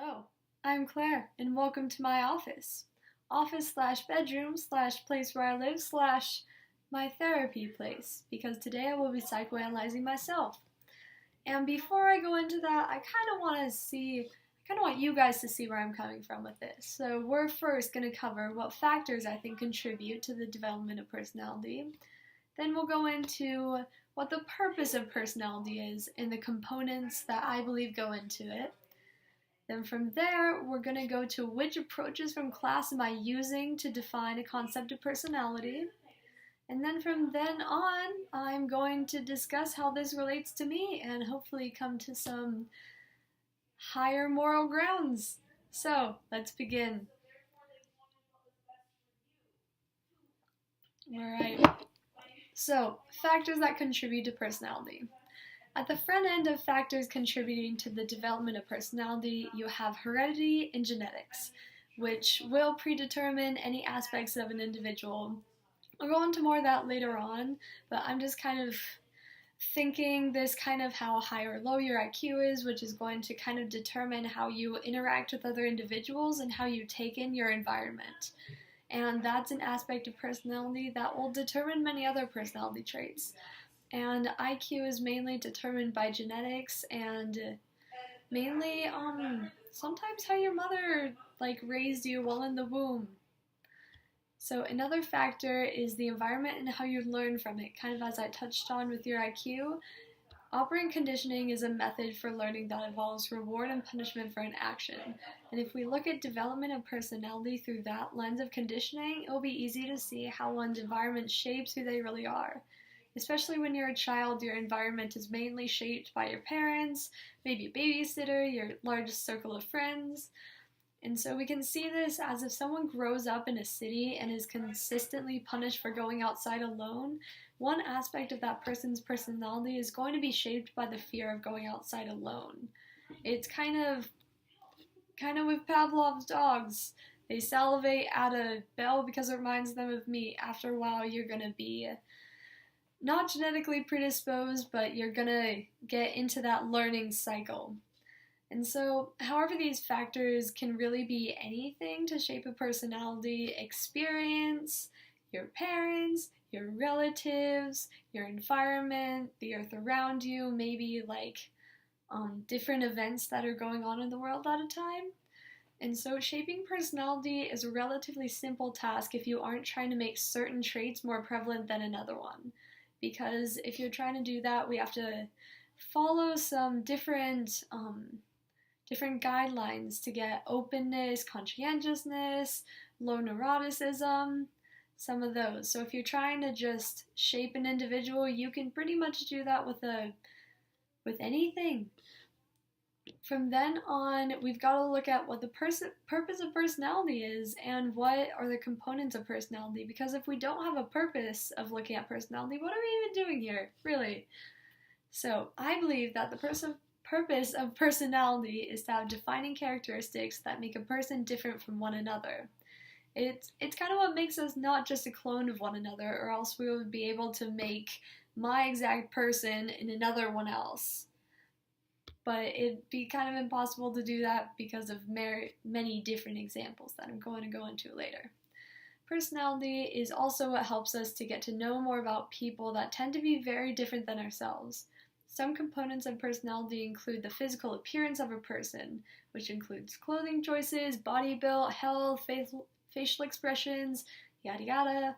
Hello, I'm Claire, and welcome to my office. Office slash bedroom slash place where I live slash my therapy place, because today I will be psychoanalyzing myself. And before I go into that, I kind of want you guys to see where I'm coming from with this. So, we're first going to cover what factors I think contribute to the development of personality. Then we'll go into what the purpose of personality is and the components that I believe go into it. Then from there, we're going to go to which approaches from class am I using to define a concept of personality. And then from then on, I'm going to discuss how this relates to me and hopefully come to some higher moral grounds. So, let's begin. Alright. So, factors that contribute to personality. At the front end of factors contributing to the development of personality, you have heredity and genetics, which will predetermine any aspects of an individual. I'll go into more of that later on, but I'm just kind of thinking this kind of how high or low your IQ is, which is going to kind of determine how you interact with other individuals and how you take in your environment. And that's an aspect of personality that will determine many other personality traits. And IQ is mainly determined by genetics and mainly sometimes how your mother raised you while in the womb. So another factor is the environment and how you learn from it, kind of as I touched on with your IQ. Operant conditioning is a method for learning that involves reward and punishment for an action. And if we look at development of personality through that lens of conditioning, it will be easy to see how one's environment shapes who they really are. Especially when you're a child, your environment is mainly shaped by your parents, maybe a babysitter, your largest circle of friends. And so we can see this as if someone grows up in a city and is consistently punished for going outside alone, one aspect of that person's personality is going to be shaped by the fear of going outside alone. It's kind of with Pavlov's dogs. They salivate at a bell because it reminds them of meat. After a while, you're going to be not genetically predisposed, but you're gonna get into that learning cycle. And so, however, these factors can really be anything to shape a personality: experience, your parents, your relatives, your environment, the earth around you, maybe different events that are going on in the world at a time. And so shaping personality is a relatively simple task if you aren't trying to make certain traits more prevalent than another one. Because if you're trying to do that, we have to follow some different guidelines to get openness, conscientiousness, low neuroticism, some of those. So if you're trying to just shape an individual, you can pretty much do that with anything. From then on, we've got to look at what the purpose of personality is and what are the components of personality. Because if we don't have a purpose of looking at personality, what are we even doing here, really? So I believe that the purpose of personality is to have defining characteristics that make a person different from one another. It's kind of what makes us not just a clone of one another, or else we would be able to make my exact person in another one else. But it'd be kind of impossible to do that because of many different examples that I'm going to go into later. Personality is also what helps us to get to know more about people that tend to be very different than ourselves. Some components of personality include the physical appearance of a person, which includes clothing choices, body build, health, facial expressions, yada yada.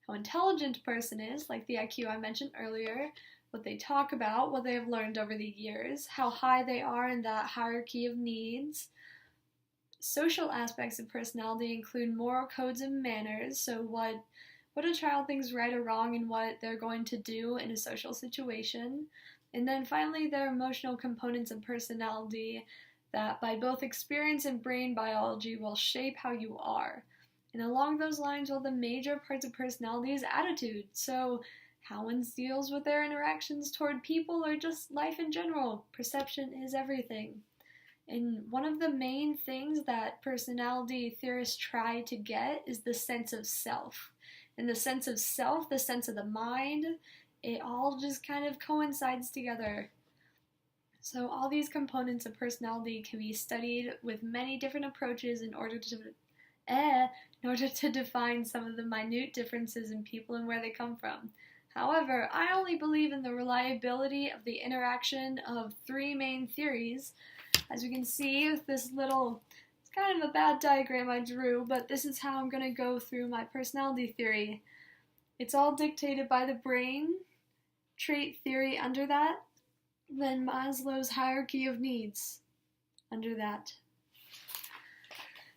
How intelligent a person is, like the IQ I mentioned earlier, what they talk about, what they have learned over the years, how high they are in that hierarchy of needs. Social aspects of personality include moral codes and manners, so what a child thinks right or wrong and what they're going to do in a social situation. And then finally, there are emotional components of personality that by both experience and brain biology will shape how you are. And along those lines, the major parts of personality is attitude. So how one deals with their interactions toward people or just life in general. Perception is everything. And one of the main things that personality theorists try to get is the sense of self. And the sense of self, the sense of the mind, it all just kind of coincides together. So all these components of personality can be studied with many different approaches in order to define some of the minute differences in people and where they come from. However, I only believe in the reliability of the interaction of three main theories. As you can see with this little, it's kind of a bad diagram I drew, but this is how I'm going to go through my personality theory. It's all dictated by the brain, trait theory under that, then Maslow's hierarchy of needs under that.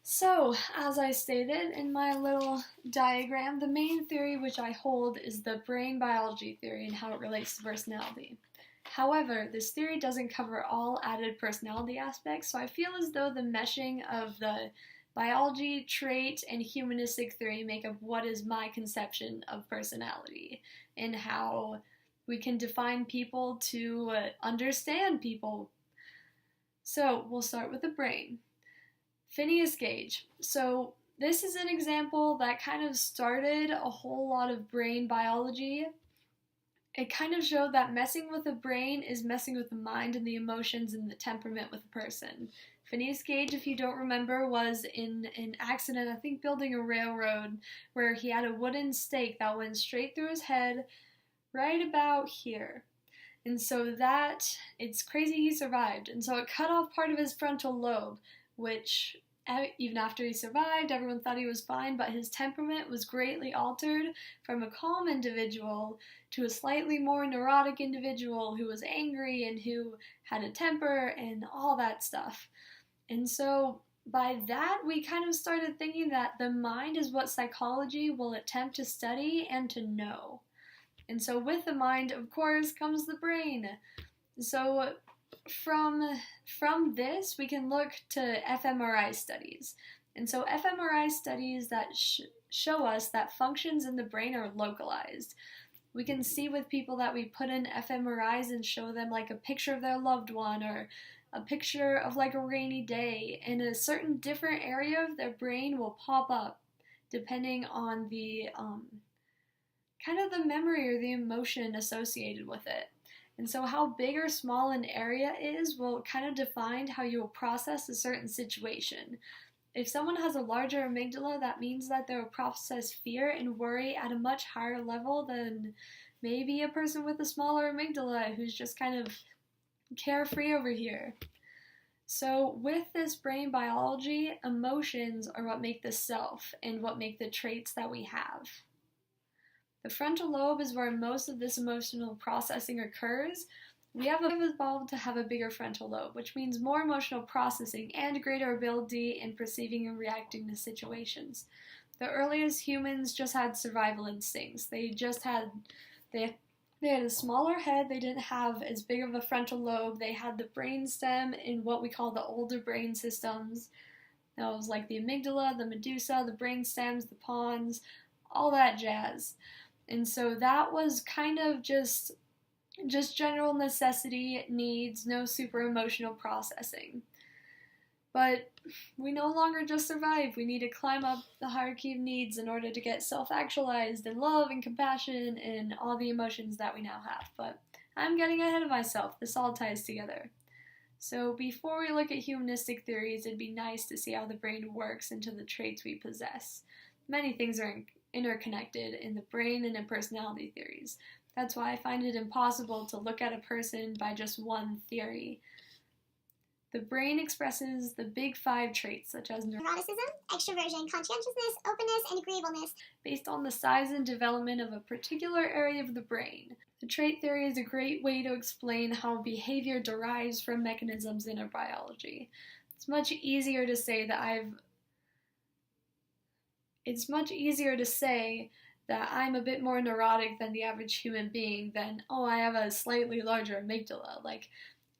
So, as I stated in my little diagram, the main theory which I hold is the brain biology theory and how it relates to personality. However, this theory doesn't cover all added personality aspects, so I feel as though the meshing of the biology, trait, and humanistic theory make up what is my conception of personality and how we can define people to understand people. So, we'll start with the brain. Phineas Gage. So this is an example that kind of started a whole lot of brain biology. It kind of showed that messing with the brain is messing with the mind and the emotions and the temperament with a person. Phineas Gage, if you don't remember, was in an accident, I think building a railroad, where he had a wooden stake that went straight through his head, right about here. And so it's crazy he survived. And so it cut off part of his frontal lobe, which even after he survived, everyone thought he was fine, but his temperament was greatly altered from a calm individual to a slightly more neurotic individual who was angry and who had a temper and all that stuff. And so by that, we kind of started thinking that the mind is what psychology will attempt to study and to know. And so with the mind, of course, comes the brain. So from this, we can look to fMRI studies. And so fMRI studies that show us that functions in the brain are localized. We can see with people that we put in fMRIs and show them like a picture of their loved one or a picture of like a rainy day, and a certain different area of their brain will pop up depending on the kind of the memory or the emotion associated with it. And so how big or small an area is will kind of define how you will process a certain situation. If someone has a larger amygdala, that means that they will process fear and worry at a much higher level than maybe a person with a smaller amygdala who's just kind of carefree over here. So with this brain biology, emotions are what make the self and what make the traits that we have. The frontal lobe is where most of this emotional processing occurs. We have evolved to have a bigger frontal lobe, which means more emotional processing and greater ability in perceiving and reacting to situations. The earliest humans just had survival instincts. They had a smaller head, they didn't have as big of a frontal lobe, they had the brain stem in what we call the older brain systems. That was like the amygdala, the medusa, the brain stems, the pons, all that jazz. And so that was kind of just general necessity needs, no super emotional processing. But we no longer just survive. We need to climb up the hierarchy of needs in order to get self-actualized and love and compassion and all the emotions that we now have. But I'm getting ahead of myself. This all ties together. So before we look at humanistic theories, it'd be nice to see how the brain works into the traits we possess. Many things are interconnected in the brain and in personality theories. That's why I find it impossible to look at a person by just one theory. The brain expresses the big five traits such as neuroticism, extroversion, conscientiousness, openness, and agreeableness based on the size and development of a particular area of the brain. The trait theory is a great way to explain how behavior derives from mechanisms in our biology. It's much easier to say that I'm a bit more neurotic than the average human being than, oh, I have a slightly larger amygdala. Like,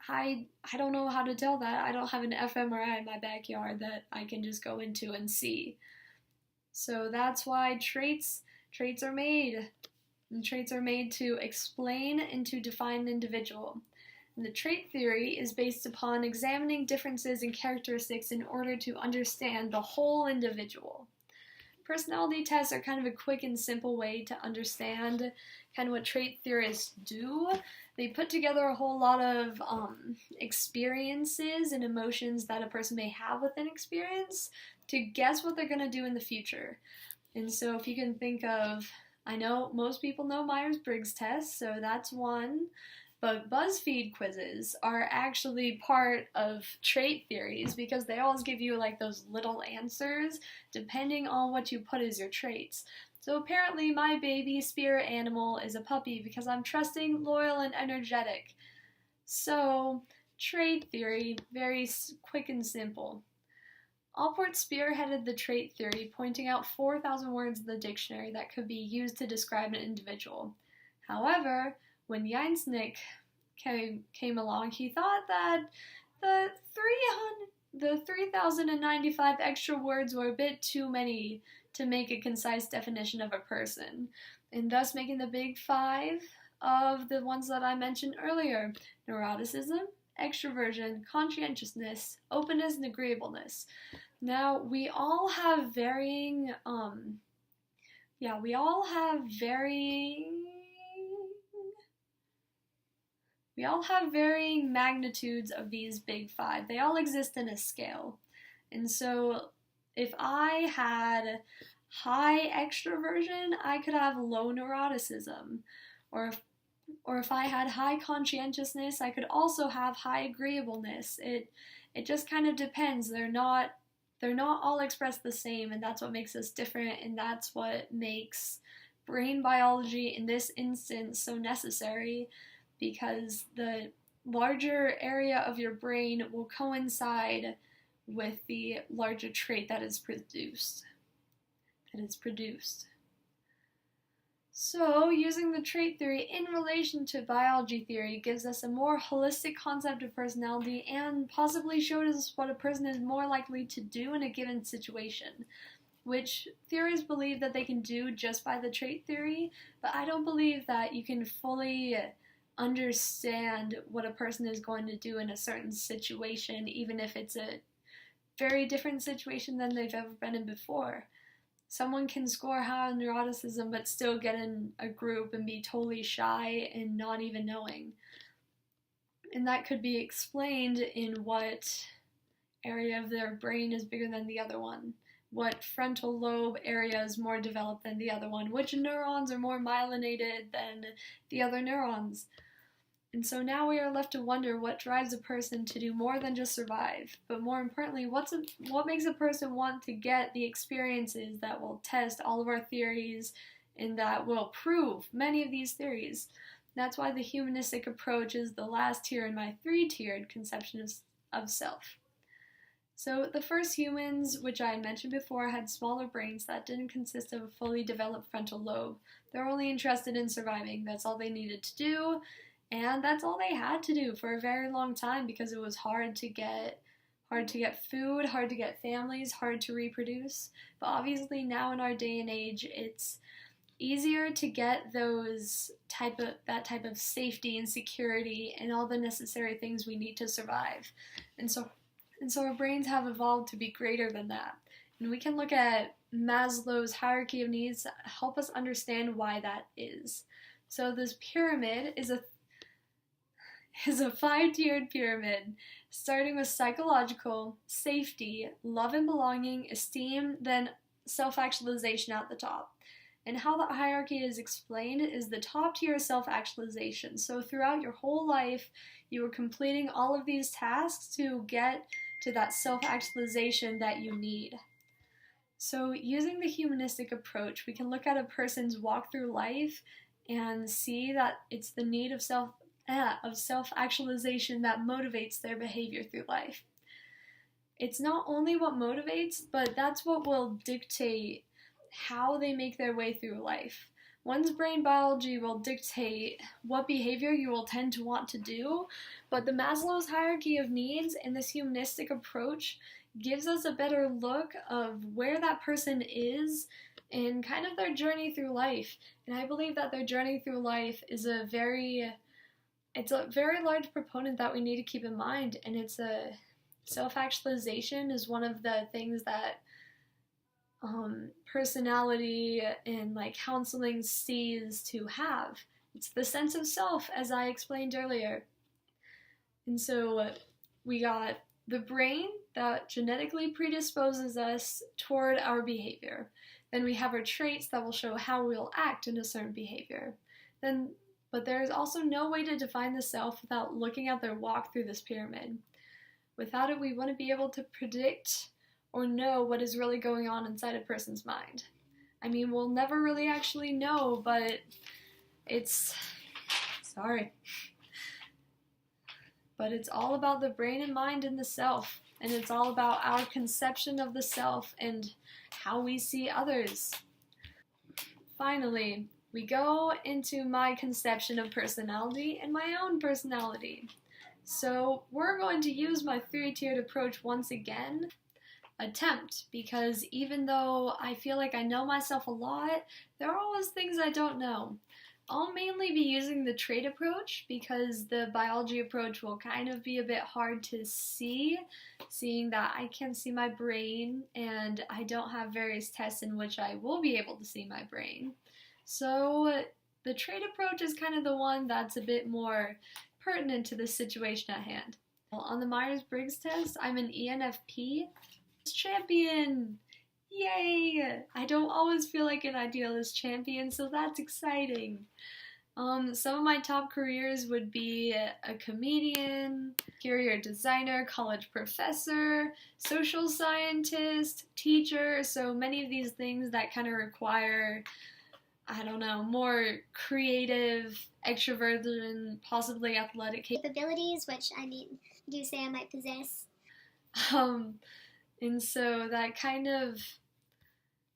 I don't know how to tell that. I don't have an fMRI in my backyard that I can just go into and see. So that's why traits are made. And traits are made to explain and to define an individual. And the trait theory is based upon examining differences in characteristics in order to understand the whole individual. personality tests are kind of a quick and simple way to understand kind of what trait theorists do. They put together a whole lot of experiences and emotions that a person may have within experience to guess what they're going to do in the future. And so if you can think of, I know most people know Myers-Briggs test, so that's one. But BuzzFeed quizzes are actually part of trait theories because they always give you like those little answers depending on what you put as your traits. So apparently my baby spirit animal is a puppy because I'm trusting, loyal, and energetic. So trait theory, very quick and simple. Allport spearheaded the trait theory, pointing out 4,000 words in the dictionary that could be used to describe an individual. However, when Jansnick came along, he thought that the 3,095 extra words were a bit too many to make a concise definition of a person, and thus making the big five of the ones that I mentioned earlier: neuroticism, extroversion, conscientiousness, openness, and agreeableness. Now, we all have varying magnitudes of these big five. They all exist in a scale. And so if I had high extroversion, I could have low neuroticism. Or if I had high conscientiousness, I could also have high agreeableness. It just kind of depends. They're not all expressed the same, and that's what makes us different, and that's what makes brain biology in this instance so necessary, because the larger area of your brain will coincide with the larger trait that is produced. So, using the trait theory in relation to biology theory gives us a more holistic concept of personality and possibly shows us what a person is more likely to do in a given situation, which theorists believe that they can do just by the trait theory, but I don't believe that you can fully understand what a person is going to do in a certain situation, even if it's a very different situation than they've ever been in before. Someone can score high on neuroticism but still get in a group and be totally shy and not even knowing. And that could be explained in what area of their brain is bigger than the other one, what frontal lobe area is more developed than the other one, which neurons are more myelinated than the other neurons. And so now we are left to wonder what drives a person to do more than just survive, but more importantly, what makes a person want to get the experiences that will test all of our theories and that will prove many of these theories. That's why the humanistic approach is the last tier in my three-tiered conception of self. So the first humans, which I had mentioned before, had smaller brains that didn't consist of a fully developed frontal lobe. They're only interested in surviving. That's all they needed to do. And that's all they had to do for a very long time because it was hard to get food, hard to get families, hard to reproduce. But obviously now in our day and age, it's easier to get that type of safety and security and all the necessary things we need to survive. And so our brains have evolved to be greater than that. And we can look at Maslow's hierarchy of needs to help us understand why that is. So this pyramid is a 5-tiered pyramid, starting with psychological, safety, love and belonging, esteem, then self-actualization at the top. And how the hierarchy is explained is the top tier is self-actualization. So throughout your whole life, you are completing all of these tasks to get to that self-actualization that you need. So using the humanistic approach, we can look at a person's walk through life and see that it's the need of self-actualization that motivates their behavior through life. It's not only what motivates, but that's what will dictate how they make their way through life. One's brain biology will dictate what behavior you will tend to want to do, but the Maslow's hierarchy of needs and this humanistic approach gives us a better look of where that person is and kind of their journey through life. And I believe that their journey through life is a very large proponent that we need to keep in mind, and it's self-actualization is one of the things that personality in like counseling sees to have. It's the sense of self, as I explained earlier. And so we got the brain that genetically predisposes us toward our behavior. Then we have our traits that will show how we'll act in a certain behavior. But there is also no way to define the self without looking at their walk through this pyramid. Without it, we wouldn't be able to predict or know what is really going on inside a person's mind. I mean, we'll never really actually know, but it's all about the brain and mind and the self, and it's all about our conception of the self and how we see others. Finally, we go into my conception of personality and my own personality. So we're going to use my three-tiered approach once again. Attempt, because even though I feel like I know myself a lot, there are always things I don't know. I'll mainly be using the trait approach because the biology approach will kind of be a bit hard to see, seeing that I can't see my brain and I don't have various tests in which I will be able to see my brain. So the trait approach is kind of the one that's a bit more pertinent to the situation at hand. Well, on the Myers-Briggs test, I'm an ENFP champion! Yay! I don't always feel like an idealist champion, so that's exciting. Some of my top careers would be a comedian, interior designer, college professor, social scientist, teacher, so many of these things that kind of require, I don't know, more creative, extroverted, possibly athletic capabilities, which I do say I might possess. And so that kind of,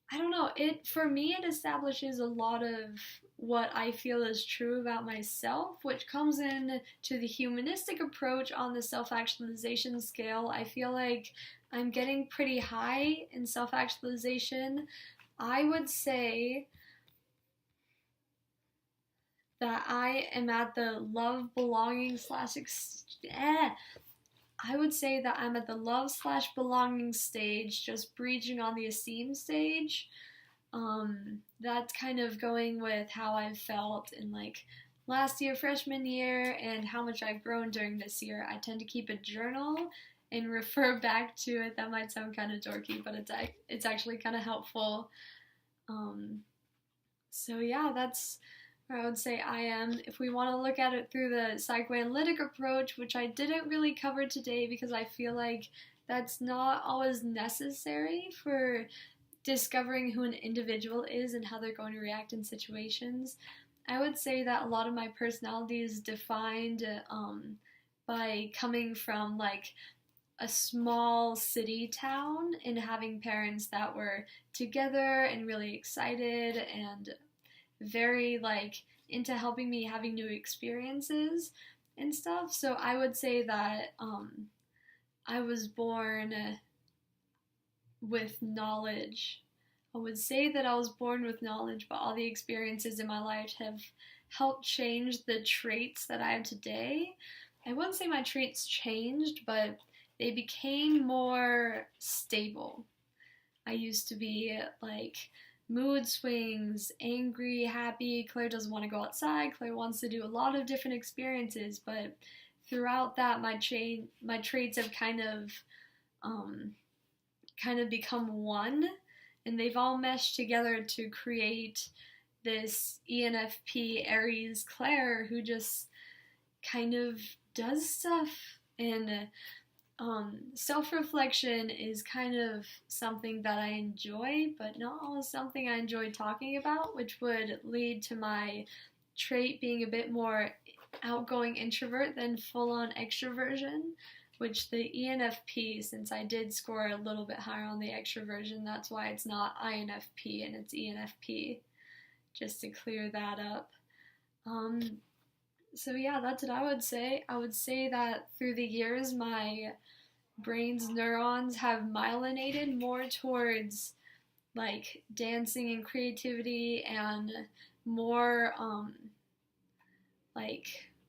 I don't know, for me it establishes a lot of what I feel is true about myself, which comes in to the humanistic approach on the self-actualization scale. I feel like I'm getting pretty high in self-actualization. I would say that I am at the love, belonging, I would say that I'm at the love/belonging stage, just breaching on the esteem stage. That's kind of going with how I've felt in like last year, freshman year, and how much I've grown during this year. I tend to keep a journal and refer back to it. That might sound kind of dorky, but it's actually kind of helpful. So yeah, that's where I would say I am. If we want to look at it through the psychoanalytic approach, which I didn't really cover today because I feel like that's not always necessary for discovering who an individual is and how they're going to react in situations, I would say that a lot of my personality is defined by coming from like a small city town and having parents that were together and really excited and very like into helping me having new experiences and stuff. So I would say that I was born with knowledge. I would say that I was born with knowledge, but all the experiences in my life have helped change the traits that I have today. I wouldn't say my traits changed, but they became more stable. I used to be like mood swings, angry, happy. Claire doesn't want to go outside. Claire wants to do a lot of different experiences, but throughout that, my traits have kind of become one, and they've all meshed together to create this ENFP Aries Claire who just kind of does stuff. And self-reflection is kind of something that I enjoy, but not always something I enjoy talking about, which would lead to my trait being a bit more outgoing introvert than full-on extroversion, which the ENFP, since I did score a little bit higher on the extroversion, that's why it's not INFP and it's ENFP, just to clear that up. So yeah, that's what I would say. I would say that through the years, my brain's neurons have myelinated more towards like dancing and creativity and more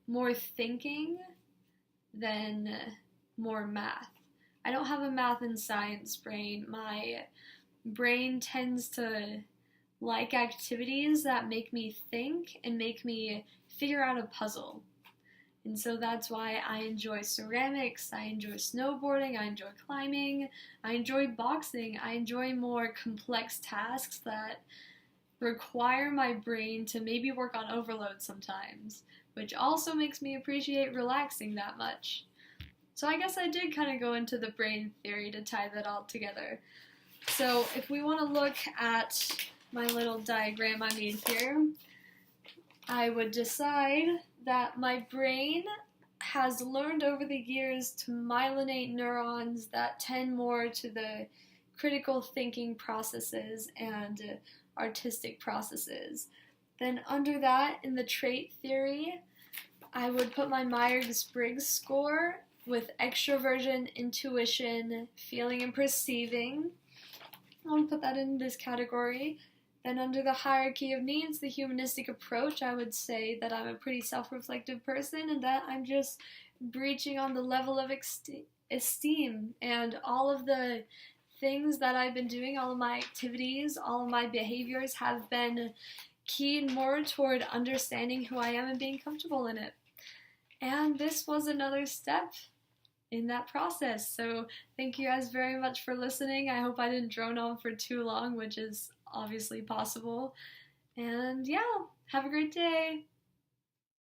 more thinking than more math. I don't have a math and science brain. My brain tends to like activities that make me think and make me figure out a puzzle. And so that's why I enjoy ceramics, I enjoy snowboarding, I enjoy climbing, I enjoy boxing, I enjoy more complex tasks that require my brain to maybe work on overload sometimes, which also makes me appreciate relaxing that much. So I guess I did kind of go into the brain theory to tie that all together. So if we want to look at my little diagram I made here, I would decide that my brain has learned over the years to myelinate neurons that tend more to the critical thinking processes and artistic processes. Then under that, in the trait theory, I would put my Myers-Briggs score with extroversion, intuition, feeling and perceiving. I'll put that in this category. Then under the hierarchy of needs, the humanistic approach, I would say that I'm a pretty self-reflective person and that I'm just breaching on the level of esteem, and all of the things that I've been doing, all of my activities, all of my behaviors have been keyed more toward understanding who I am and being comfortable in it. And this was another step in that process. So thank you guys very much for listening. I hope I didn't drone on for too long, which is obviously possible. And yeah, have a great day.